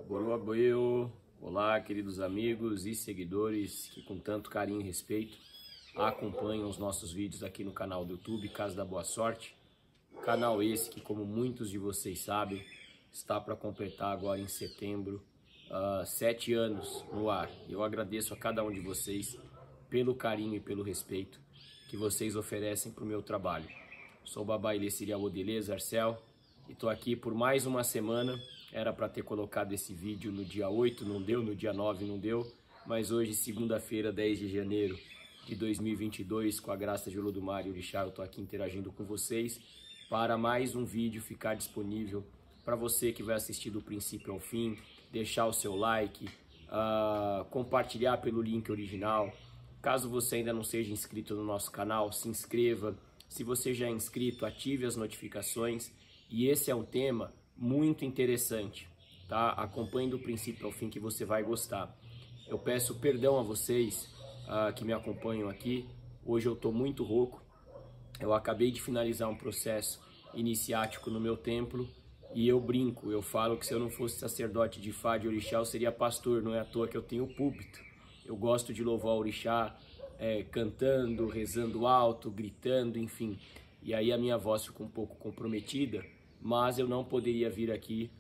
Boroaboeo! Olá, queridos amigos e seguidores que com tanto carinho e respeito acompanham os nossos vídeos aqui no canal do YouTube Casa da Boa Sorte. Canal esse que, como muitos de vocês sabem, está para completar agora em setembro 7 anos no ar. Eu agradeço a cada um de vocês pelo carinho e pelo respeito que vocês oferecem para o meu trabalho. Sou o Babá Ilessirial Odeleza Arcel e estou aqui por mais uma semana. Era para ter colocado esse vídeo no dia 8, não deu, no dia 9 não deu, mas hoje, segunda-feira, 10 de janeiro de 2022, com a graça de Olodumare e Orixá, eu estou aqui interagindo com vocês para mais um vídeo ficar disponível para você que vai assistir do princípio ao fim, deixar o seu like, compartilhar pelo link original. Caso você ainda não seja inscrito no nosso canal, se inscreva. Se você já é inscrito, ative as notificações. E esse é um tema muito interessante, tá? Acompanhe do princípio ao fim que você vai gostar. Eu peço perdão a vocês que me acompanham aqui. Hoje eu estou muito rouco. Eu acabei de finalizar um processo iniciático no meu templo e eu brinco, eu falo que se eu não fosse sacerdote de Ifá, de Orixá, eu seria pastor. Não é à toa que eu tenho púlpito. Eu gosto de louvar o Orixá cantando, rezando alto, gritando, enfim. E aí a minha voz ficou um pouco comprometida, mas eu não poderia vir aqui,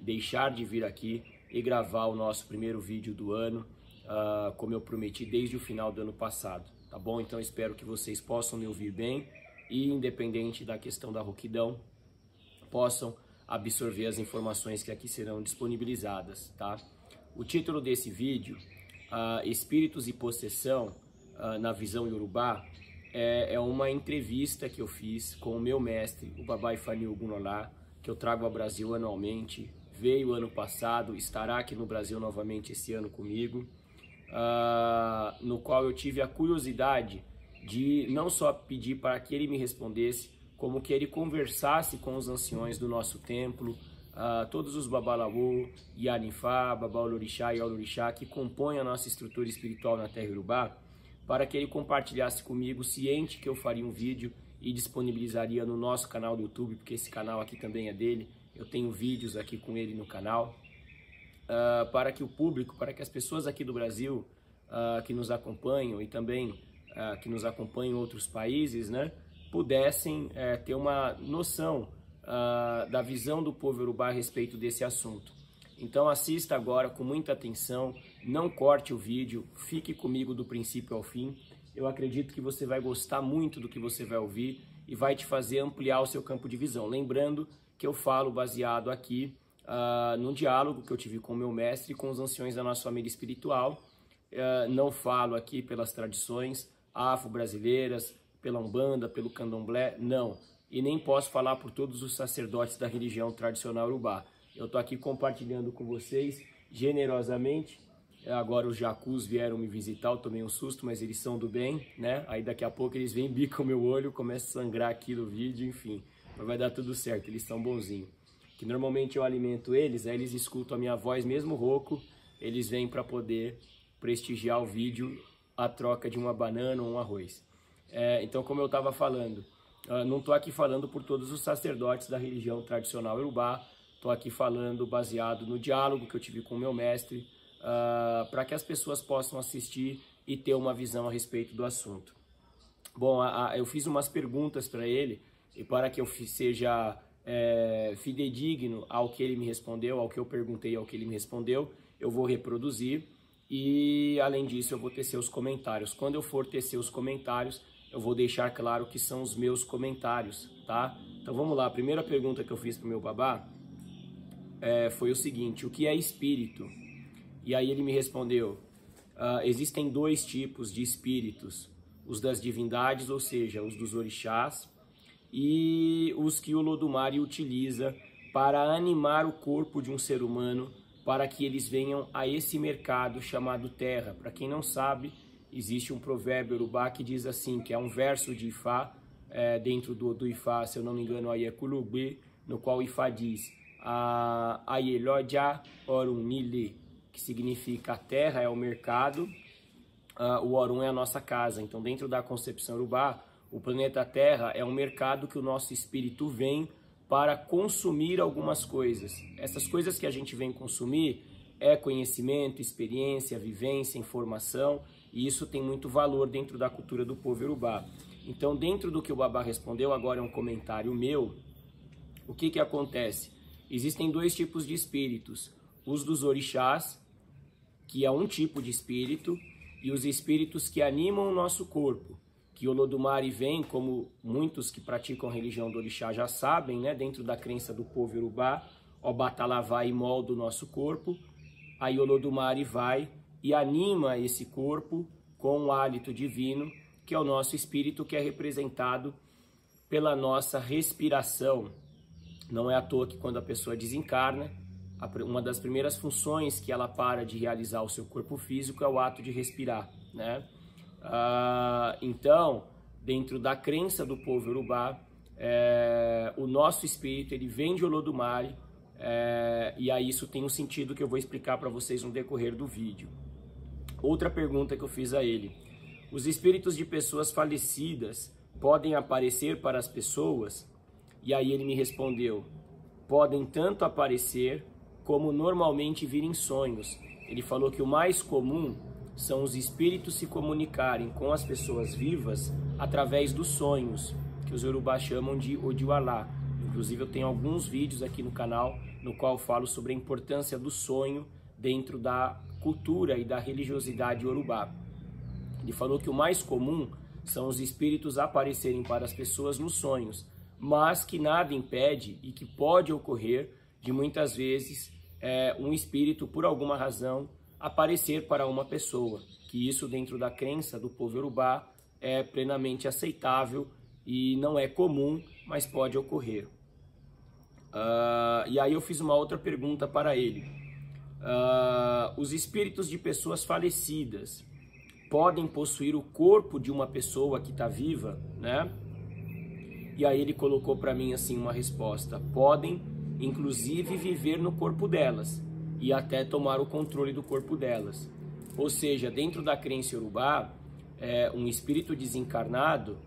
deixar de vir aqui e gravar o nosso primeiro vídeo do ano, como eu prometi desde o final do ano passado, tá bom? Então espero que vocês possam me ouvir bem e, independente da questão da rouquidão, possam absorver as informações que aqui serão disponibilizadas, tá? O título desse vídeo, Espíritos e Possessão na Visão Yorubá, é uma entrevista que eu fiz com o meu mestre, o Babá Ifani Ogunlolá, que eu trago ao Brasil anualmente. Veio ano passado, estará aqui no Brasil novamente esse ano comigo, no qual eu tive a curiosidade de não só pedir para que ele me respondesse, como que ele conversasse com os anciões do nosso templo, todos os Babalaô, Yanifá, Babá Olorixá e Olorixá, que compõem a nossa estrutura espiritual na Terra Yorubá, para que ele compartilhasse comigo, ciente que eu faria um vídeo e disponibilizaria no nosso canal do YouTube, porque esse canal aqui também é dele, eu tenho vídeos aqui com ele no canal, para que o público, para que as pessoas aqui do Brasil que nos acompanham e também que nos acompanham em outros países, né, pudessem ter uma noção da visão do povo Yorubá a respeito desse assunto. Então assista agora com muita atenção, não corte o vídeo, fique comigo do princípio ao fim. Eu acredito que você vai gostar muito do que você vai ouvir e vai te fazer ampliar o seu campo de visão. Lembrando que eu falo baseado aqui num diálogo que eu tive com o meu mestre e com os anciões da nossa família espiritual. Não falo aqui pelas tradições afro-brasileiras, pela Umbanda, pelo Candomblé, não. E nem posso falar por todos os sacerdotes da religião tradicional Yorubá. Eu estou aqui compartilhando com vocês generosamente. Agora os jacus vieram me visitar, eu tomei um susto, mas eles são do bem, né? Aí daqui a pouco eles vêm, bicam meu olho, começa a sangrar aqui no vídeo, enfim. Mas vai dar tudo certo, eles são bonzinhos. Que normalmente eu alimento eles, aí eles escutam a minha voz, mesmo rouco, eles vêm para poder prestigiar o vídeo a troca de uma banana ou um arroz. Então, como eu estava falando, não estou aqui falando por todos os sacerdotes da religião tradicional Yorubá. Estou aqui falando baseado no diálogo que eu tive com o meu mestre, para que as pessoas possam assistir e ter uma visão a respeito do assunto. Bom, eu fiz umas perguntas para ele, e para que eu seja fidedigno ao que ele me respondeu, ao que eu perguntei, ao que ele me respondeu, eu vou reproduzir e, além disso, eu vou tecer os comentários. Quando eu for tecer os comentários, eu vou deixar claro que são os meus comentários, tá? Então vamos lá, a primeira pergunta que eu fiz para o meu babá foi o seguinte: o que é espírito? E aí ele me respondeu: existem 2 tipos de espíritos, os das divindades, ou seja, os dos orixás, e os que o Olodumare utiliza para animar o corpo de um ser humano, para que eles venham a esse mercado chamado terra. Para quem não sabe, existe um provérbio Yorubá que diz assim, que é um verso de Ifá, dentro do Ifá, se eu não me engano, aí é Kulubê, no qual Ifá diz Ayeloja Orunile, que significa a terra é o mercado, o Orun é a nossa casa. Então, dentro da concepção Yorubá, o planeta Terra é um mercado que o nosso espírito vem para consumir algumas coisas. Essas coisas que a gente vem consumir é conhecimento, experiência, vivência, informação, e isso tem muito valor dentro da cultura do povo Yorubá. Então, dentro do que o Babá respondeu, agora é um comentário meu, o que acontece? Existem dois tipos de espíritos, os dos orixás, que é um tipo de espírito, e os espíritos que animam o nosso corpo, que Olodumare vem, como muitos que praticam a religião do orixá já sabem, né, dentro da crença do povo Yorubá, Obatala vai e molda o nosso corpo, aí Olodumare vai e anima esse corpo com um hálito divino, que é o nosso espírito, que é representado pela nossa respiração. Não é à toa que quando a pessoa desencarna, uma das primeiras funções que ela para de realizar o seu corpo físico é o ato de respirar, né? Então, dentro da crença do povo Yorubá, o nosso espírito ele vem de Olodumare, e aí isso tem um sentido que eu vou explicar para vocês no decorrer do vídeo. Outra pergunta que eu fiz a ele: os espíritos de pessoas falecidas podem aparecer para as pessoas? E aí ele me respondeu: podem tanto aparecer como normalmente vir em sonhos. Ele falou que o mais comum são os espíritos se comunicarem com as pessoas vivas através dos sonhos, que os Yorubá chamam de Odiwalá. Inclusive eu tenho alguns vídeos aqui no canal no qual eu falo sobre a importância do sonho dentro da cultura e da religiosidade Yorubá. Ele falou que o mais comum são os espíritos aparecerem para as pessoas nos sonhos, mas que nada impede e que pode ocorrer de muitas vezes um espírito, por alguma razão, aparecer para uma pessoa, que isso dentro da crença do povo Yorubá é plenamente aceitável e não é comum, mas pode ocorrer. E aí eu fiz uma outra pergunta para ele: os espíritos de pessoas falecidas podem possuir o corpo de uma pessoa que está viva, né? E aí ele colocou para mim assim uma resposta: podem, inclusive, viver no corpo delas e até tomar o controle do corpo delas. Ou seja, dentro da crença Yorubá, um espírito desencarnado,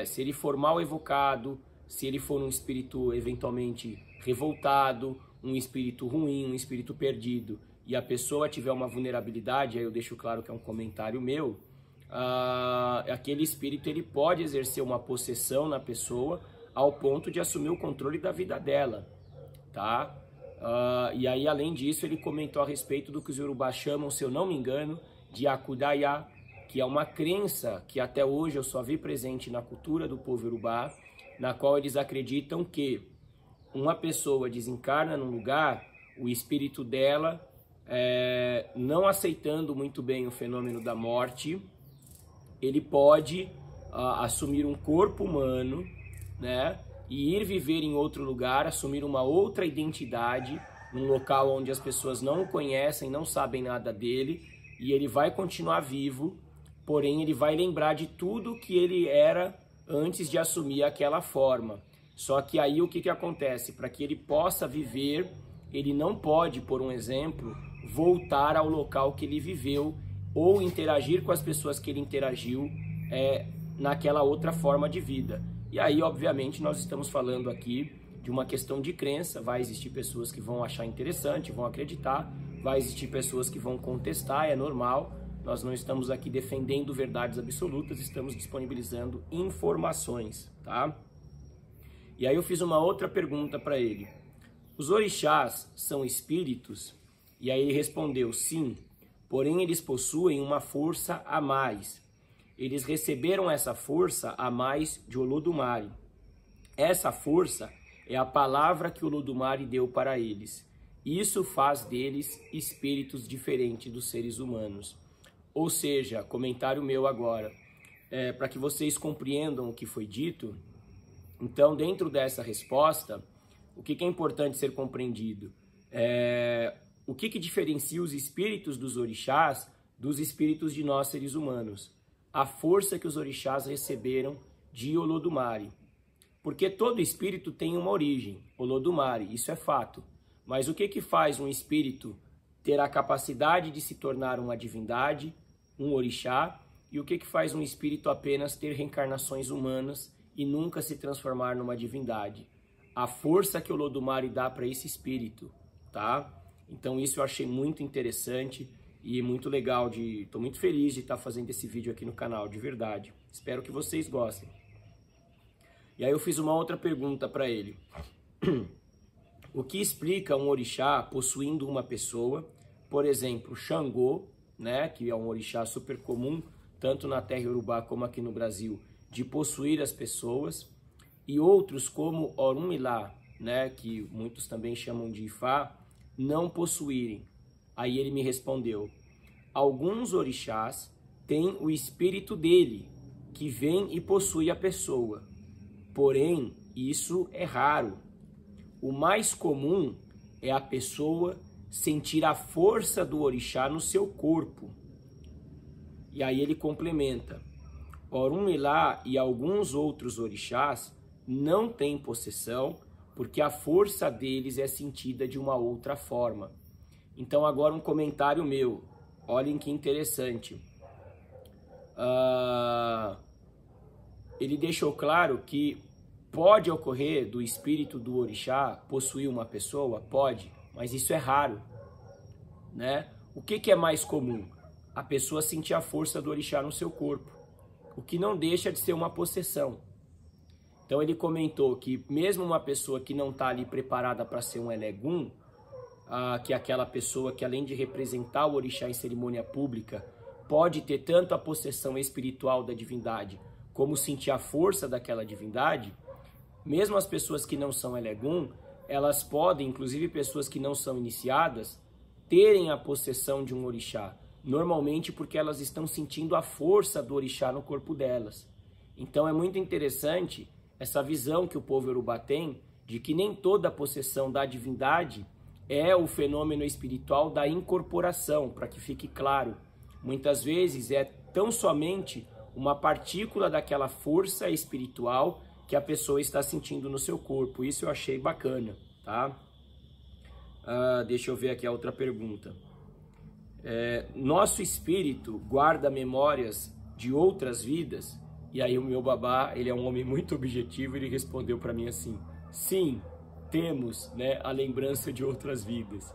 se ele for mal evocado, se ele for um espírito eventualmente revoltado, um espírito ruim, um espírito perdido, e a pessoa tiver uma vulnerabilidade, aí eu deixo claro que é um comentário meu, aquele espírito ele pode exercer uma possessão na pessoa ao ponto de assumir o controle da vida dela, tá? E aí, além disso, ele comentou a respeito do que os Yorubá chamam, se eu não me engano, de Akudaya, que é uma crença que até hoje eu só vi presente na cultura do povo Yorubá, na qual eles acreditam que uma pessoa desencarna num lugar, o espírito dela, não aceitando muito bem o fenômeno da morte, ele pode assumir um corpo humano, né, e ir viver em outro lugar, assumir uma outra identidade, num local onde as pessoas não o conhecem, não sabem nada dele, e ele vai continuar vivo, porém ele vai lembrar de tudo que ele era antes de assumir aquela forma. Só que aí o que acontece? Para que ele possa viver, ele não pode, por um exemplo, voltar ao local que ele viveu ou interagir com as pessoas que ele interagiu naquela outra forma de vida. E aí, obviamente, nós estamos falando aqui de uma questão de crença. Vai existir pessoas que vão achar interessante, vão acreditar, vai existir pessoas que vão contestar, é normal. Nós não estamos aqui defendendo verdades absolutas, estamos disponibilizando informações, tá? E aí eu fiz uma outra pergunta para ele: os orixás são espíritos? E aí ele respondeu: sim, porém eles possuem uma força a mais. Eles receberam essa força a mais de Olodumare. Essa força é a palavra que Olodumare deu para eles. Isso faz deles espíritos diferentes dos seres humanos. Ou seja, comentário meu agora, para que vocês compreendam o que foi dito. Então, dentro dessa resposta, o que é importante ser compreendido? O que diferencia os espíritos dos orixás dos espíritos de nós seres humanos? A força que os orixás receberam de Olodumare. Porque todo espírito tem uma origem, Olodumare, isso é fato. Mas o que faz um espírito ter a capacidade de se tornar uma divindade, um orixá, e o que faz um espírito apenas ter reencarnações humanas e nunca se transformar numa divindade? a força que o Olodumare dá para esse espírito, tá? Então isso eu achei muito interessante e muito legal, tô muito feliz de estar fazendo esse vídeo aqui no canal, de verdade. Espero que vocês gostem. E aí eu fiz uma outra pergunta para ele. O que explica um orixá possuindo uma pessoa? Por exemplo, Xangô, né, que é um orixá super comum, tanto na terra Yorubá como aqui no Brasil, de possuir as pessoas. E outros como Orunmilá, né, que muitos também chamam de Ifá, não possuírem. Aí ele me respondeu: alguns orixás têm o espírito dele, que vem e possui a pessoa. Porém, isso é raro. O mais comum é a pessoa sentir a força do orixá no seu corpo. E aí ele complementa: Orunmilá e alguns outros orixás não têm possessão, porque a força deles é sentida de uma outra forma. Então agora um comentário meu. Olhem que interessante. Ele deixou claro que pode ocorrer do espírito do orixá possuir uma pessoa? Pode, mas isso é raro, né? O que é mais comum? A pessoa sentir a força do orixá no seu corpo, o que não deixa de ser uma possessão. Então ele comentou que mesmo uma pessoa que não está ali preparada para ser um elegum, que é aquela pessoa que além de representar o orixá em cerimônia pública, pode ter tanto a possessão espiritual da divindade, como sentir a força daquela divindade, mesmo as pessoas que não são elegum, elas podem, inclusive pessoas que não são iniciadas, terem a possessão de um orixá, normalmente porque elas estão sentindo a força do orixá no corpo delas. Então é muito interessante essa visão que o povo Yorubá tem de que nem toda possessão da divindade é o fenômeno espiritual da incorporação, para que fique claro. Muitas vezes é tão somente uma partícula daquela força espiritual que a pessoa está sentindo no seu corpo. Isso eu achei bacana, tá? Deixa eu ver aqui a outra pergunta. Nosso espírito guarda memórias de outras vidas? E aí o meu babá, ele é um homem muito objetivo, ele respondeu para mim assim: sim, temos, né, a lembrança de outras vidas.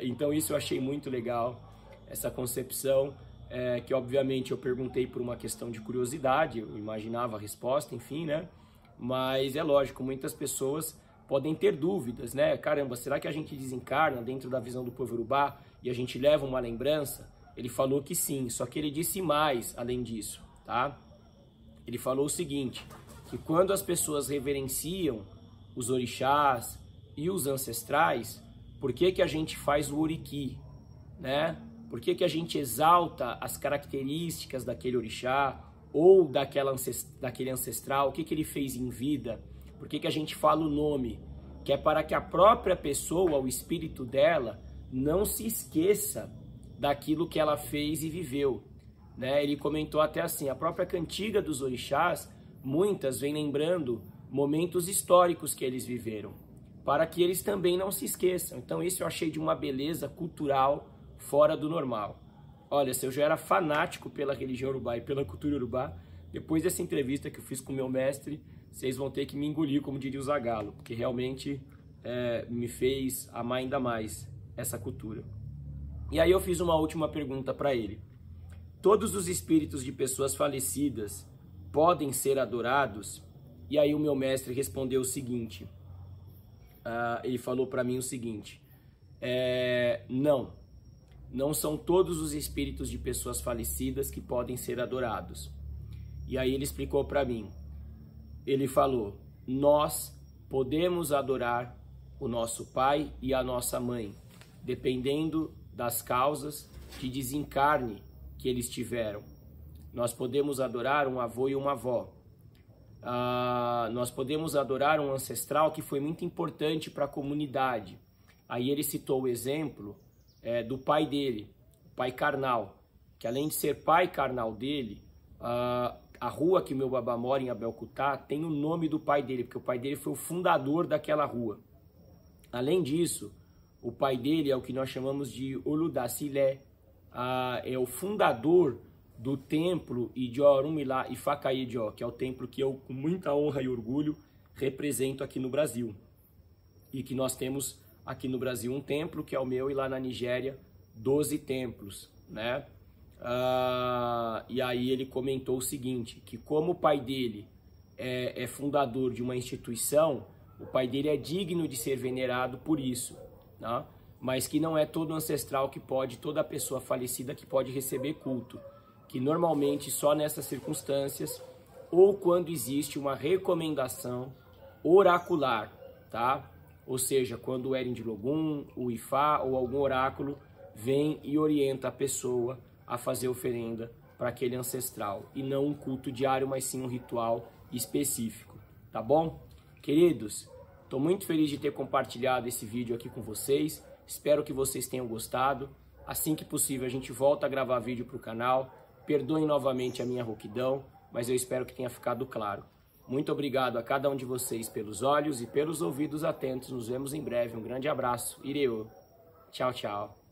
Então isso eu achei muito legal, essa concepção, que obviamente eu perguntei por uma questão de curiosidade, eu imaginava a resposta, enfim, né? Mas é lógico, muitas pessoas podem ter dúvidas, né? Caramba, será que a gente desencarna dentro da visão do povo Yorubá e a gente leva uma lembrança? Ele falou que sim, só que ele disse mais além disso, tá? Ele falou o seguinte, que quando as pessoas reverenciam os orixás e os ancestrais, por que a gente faz o oriki, né? Por que a gente exalta as características daquele orixá ou daquele ancestral? O que ele fez em vida? Por que a gente fala o nome? Que é para que a própria pessoa, o espírito dela, não se esqueça daquilo que ela fez e viveu, né? Ele comentou até assim, a própria cantiga dos orixás, muitas vem lembrando momentos históricos que eles viveram, para que eles também não se esqueçam. Então isso eu achei de uma beleza cultural fora do normal. Olha, se eu já era fanático pela religião Yorubá e pela cultura Yorubá, depois dessa entrevista que eu fiz com o meu mestre, vocês vão ter que me engolir, como diria o Zagalo, porque realmente me fez amar ainda mais essa cultura. E aí eu fiz uma última pergunta para ele. Todos os espíritos de pessoas falecidas podem ser adorados? E aí o meu mestre respondeu o seguinte, ele falou para mim o seguinte, não são todos os espíritos de pessoas falecidas que podem ser adorados. E aí ele explicou para mim, ele falou, nós podemos adorar o nosso pai e a nossa mãe, dependendo das causas de desencarne que eles tiveram. Nós podemos adorar um avô e uma avó. Nós podemos adorar um ancestral que foi muito importante para a comunidade. Aí ele citou o exemplo do pai dele, o pai carnal, que além de ser pai carnal dele, a rua que meu babá mora em Abelcutá tem o nome do pai dele, porque o pai dele foi o fundador daquela rua. Além disso, o pai dele é o que nós chamamos de Oludacilé, é o fundador do templo de Orunmilá e Facaidió, que é o templo que eu, com muita honra e orgulho, represento aqui no Brasil. E que nós temos aqui no Brasil um templo, que é o meu, e lá na Nigéria, 12 templos, né? E aí ele comentou o seguinte, que como o pai dele é fundador de uma instituição, o pai dele é digno de ser venerado por isso, né? Mas que não é todo ancestral que pode, toda pessoa falecida que pode receber culto, que normalmente só nessas circunstâncias ou quando existe uma recomendação oracular, tá? Ou seja, quando o Erin de Logum, o Ifá ou algum oráculo vem e orienta a pessoa a fazer oferenda para aquele ancestral, e não um culto diário, mas sim um ritual específico, tá bom? Queridos, estou muito feliz de ter compartilhado esse vídeo aqui com vocês, espero que vocês tenham gostado. Assim que possível a gente volta a gravar vídeo para o canal, perdoem novamente a minha rouquidão, mas eu espero que tenha ficado claro. Muito obrigado a cada um de vocês pelos olhos e pelos ouvidos atentos. Nos vemos em breve. Um grande abraço. Ireu. Tchau, tchau.